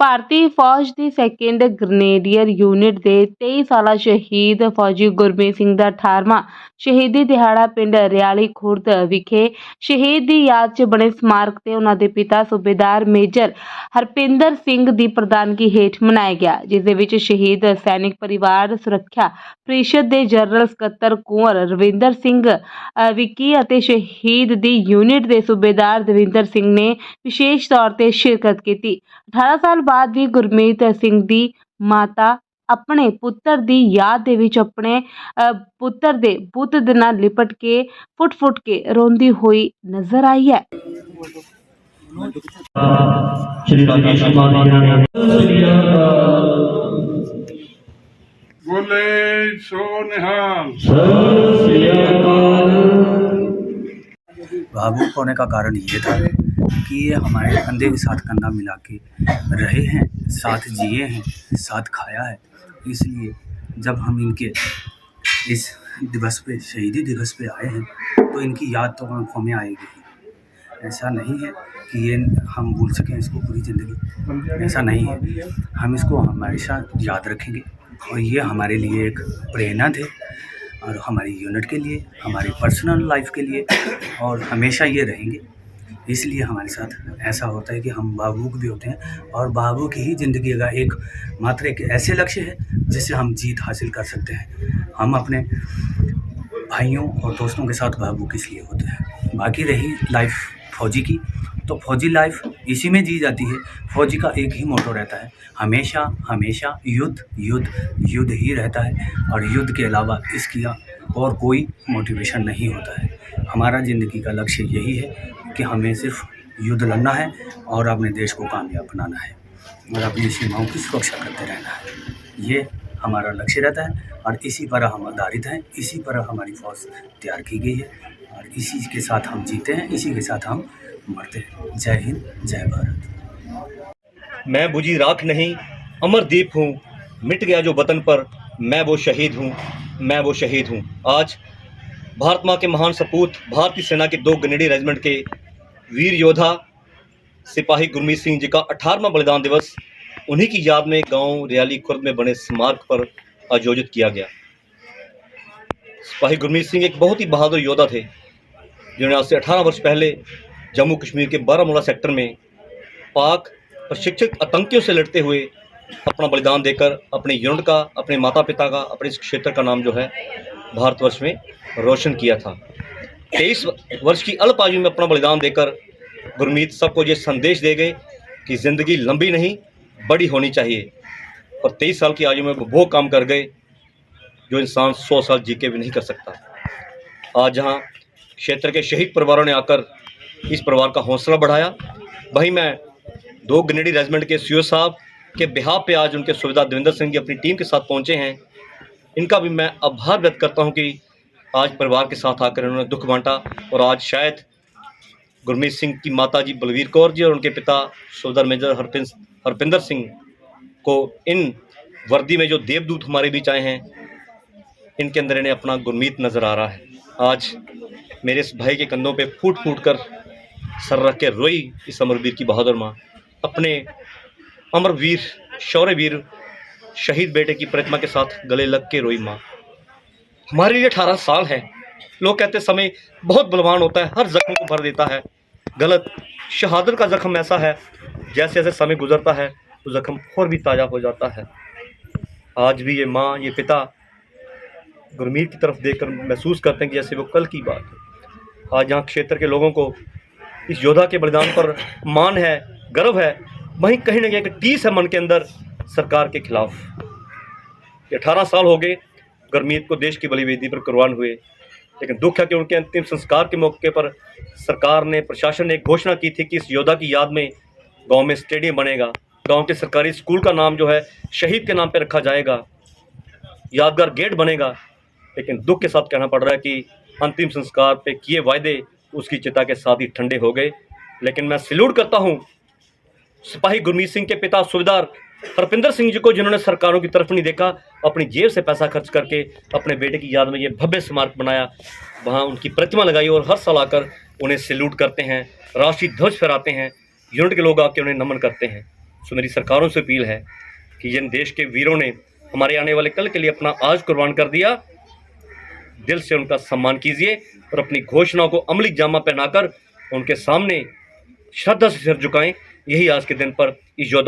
ਭਾਰਤੀ ਫੌਜ ਦੀ 2nd ਗ੍ਰੇਨੇਡੀਅਰ unit ਦੇ 23 ਸਾਲਾ ਸ਼ਹੀਦ ਫੌਜੀ ਗੁਰਮੀਤ ਸਿੰਘ ਦਾ 18ਵਾਂ ਸ਼ਹੀਦੀ ਦਿਹਾੜਾ ਪਿੰਡ ਰਿਆਲੀ ਖੁਰਦ ਵਿਖੇ ਸ਼ਹੀਦ ਦੀ ਯਾਦ 'ਚ ਬਣੇ ਸਮਾਰਕ ਤੇ ਉਹਨਾਂ ਦੇ ਪਿਤਾ ਸੂਬੇਦਾਰ ਮੇਜਰ ਹਰਪਿੰਦਰ ਸਿੰਘ ਦੀ ਪ੍ਰਧਾਨਗੀ ਹੇਠ ਮਨਾਇਆ ਗਿਆ, ਜਿਸ ਦੇ ਵਿੱਚ ਸ਼ਹੀਦ ਸੈਨਿਕ ਪਰਿਵਾਰ ਸੁਰੱਖਿਆ ਪ੍ਰੀਸ਼ਦ ਦੇ ਜਨਰਲ ਸਕੱਤਰ ਕੁੰਵਰ ਰਵਿੰਦਰ ਸਿੰਘ ਵਿੱਕੀ ਅਤੇ ਸ਼ਹੀਦ ਦੀ ਯੂਨਿਟ ਦੇ ਸੂਬੇਦਾਰ ਦਵਿੰਦਰ ਸਿੰਘ ਨੇ ਵਿਸ਼ੇਸ਼ ਤੌਰ ਤੇ शिरकत की। 18 साल बाद भी गुरमीत सिंह दी माता अपने पुत्र दी याद दे विच अपने पुत्र दे बुत दे नाल लिपट के फुट के रोंदी हुई नजर आई है। श्री राजेश कुमार बोले सो निहाल। भावुक होने का कारण ये था कि ये हमारे कंधे के साथ कंधा मिला के रहे हैं, साथ जिए हैं, साथ खाया है। इसलिए जब हम इनके इस दिवस पे, शहीदी दिवस पे आए हैं, तो इनकी याद तो हमें आएगी ही। ऐसा नहीं है कि ये हम भूल सकें इसको पूरी ज़िंदगी, ऐसा नहीं है। हम इसको हमेशा याद रखेंगे और ये हमारे लिए एक प्रेरणा थे और हमारी यूनिट के लिए, हमारी पर्सनल लाइफ के लिए, और हमेशा ये रहेंगे। इसलिए हमारे साथ ऐसा होता है कि हम भावुक भी होते हैं, और भावुक ही ज़िंदगी का एक मात्र एक ऐसे लक्ष्य है जिससे हम जीत हासिल कर सकते हैं। हम अपने भाइयों और दोस्तों के साथ भावुक इसलिए होते हैं। बाकी रही लाइफ फौजी की, तो फौजी लाइफ इसी में जी जाती है। फौजी का एक ही मोटो रहता है, हमेशा हमेशा युद्ध युद्ध युद्ध ही रहता है, और युद्ध के अलावा इसकी और कोई मोटिवेशन नहीं होता है। हमारा ज़िंदगी का लक्ष्य यही है कि हमें सिर्फ युद्ध लड़ना है और अपने देश को कामयाब बनाना है और अपनी सीमाओं की सुरक्षा करते रहना है। ये हमारा लक्ष्य रहता है और इसी पर हम आधारित हैं, इसी पर हमारी फौज तैयार की गई है, और इसी के साथ हम जीते हैं, इसी के साथ हम मरते हैं। जय हिंद, जय भारत। मैं बुझी राख नहीं, अमरदीप हूँ, मिट गया जो वतन पर, मैं वो शहीद हूँ, मैं वो शहीद हूँ। आज भारत माँ के महान सपूत भारतीय सेना के 2 ग्रेनेडियर रेजिमेंट के वीर योद्धा सिपाही गुरमीत सिंह जी का 18वां बलिदान दिवस उन्हीं की याद में गांव रियाली खुर्द में बने स्मारक पर आयोजित किया गया। सिपाही गुरमीत सिंह एक बहुत ही बहादुर योद्धा थे, जिन्होंने आज से 18 वर्ष पहले जम्मू कश्मीर के बारामूला सेक्टर में पाक प्रशिक्षित आतंकियों से लड़ते हुए अपना बलिदान देकर अपने यूनिट का, अपने माता पिता का, अपने इस क्षेत्र का नाम जो है भारतवर्ष में रोशन किया था। 23 वर्ष की अल्प आयु में अपना बलिदान देकर गुरमीत सबको ये संदेश दे गए कि ज़िंदगी लंबी नहीं बड़ी होनी चाहिए, और 23 साल की आयु में वो काम कर गए जो इंसान 100 साल जी के भी नहीं कर सकता। आज जहाँ क्षेत्र के शहीद परिवारों ने आकर इस परिवार का हौसला बढ़ाया, वहीं मैं 2 ग्रेनेडियर रेजिमेंट के सीओ साहब के बिहाफ पे आज उनके सुबेदार दविंदर सिंह जी अपनी टीम के साथ पहुँचे हैं। इनका भी मैं आभार व्यक्त करता हूं कि आज परिवार के साथ आकर उन्होंने दुख बांटा, और आज शायद गुरमीत सिंह की माता जी बलवीर कौर जी और उनके पिता सुबेदार मेजर हरपिंदर सिंह को इन वर्दी में जो देवदूत हमारे बीच आए हैं, इनके अंदर इन्हें अपना गुरमीत नज़र आ रहा है। आज मेरे इस भाई के कंधों पे फूट फूट कर सर रख के रोई इस अमरवीर की बहादुर माँ, अपने अमरवीर शौर्यवीर शहीद बेटे की प्रतिमा के साथ गले लग के रोई माँ। हमारे लिए 18 साल है। लोग कहते समय बहुत बलवान होता है, हर जख्म को भर देता है। गलत। शहादत का जख्म ऐसा है, जैसे जैसे समय गुजरता है तो जख्म और भी ताज़ा हो जाता है। आज भी ये माँ, ये पिता गुरमीत की तरफ देखकर महसूस करते हैं कि जैसे वो कल की बात है। आज यहाँ क्षेत्र के लोगों को इस योद्धा के बलिदान पर मान है, गर्व है, वहीं कहीं ना कहीं एक टीस है मन के अंदर सरकार के खिलाफ। 18 साल हो गए गुरमीत को देश की बलिवेदी पर कुर्बान हुए, लेकिन दुख है कि उनके अंतिम संस्कार के मौके पर सरकार ने, प्रशासन ने एक घोषणा की थी कि इस योद्धा की याद में गांव में स्टेडियम बनेगा, गांव के सरकारी स्कूल का नाम जो है शहीद के नाम पर रखा जाएगा, यादगार गेट बनेगा। लेकिन दुख के साथ कहना पड़ रहा है कि अंतिम संस्कार पे किए वायदे उसकी चिता के साथ ही ठंडे हो गए। लेकिन मैं सैल्यूट करता हूँ सिपाही गुरमीत सिंह के पिता सूबेदार हरपिंदर सिंह जी को, जिन्होंने सरकारों की तरफ नहीं देखा, अपनी जेब से पैसा खर्च करके अपने बेटे की याद में ये भव्य स्मारक बनाया, वहाँ उनकी प्रतिमा लगाई और हर साल आकर उन्हें सैल्यूट करते हैं, राष्ट्रीय ध्वज फहराते हैं, यूनिट के लोग आके उन्हें नमन करते हैं। सो मेरी सरकारों से अपील है कि जिन देश के वीरों ने हमारे आने वाले कल के लिए अपना आज कुर्बान कर दिया, दिल से उनका सम्मान कीजिए और अपनी घोषणाओं को अमली जामा पहनाकर उनके सामने श्रद्धा से सिर झुकाएं। यही आज के दिन पर इस योद्धा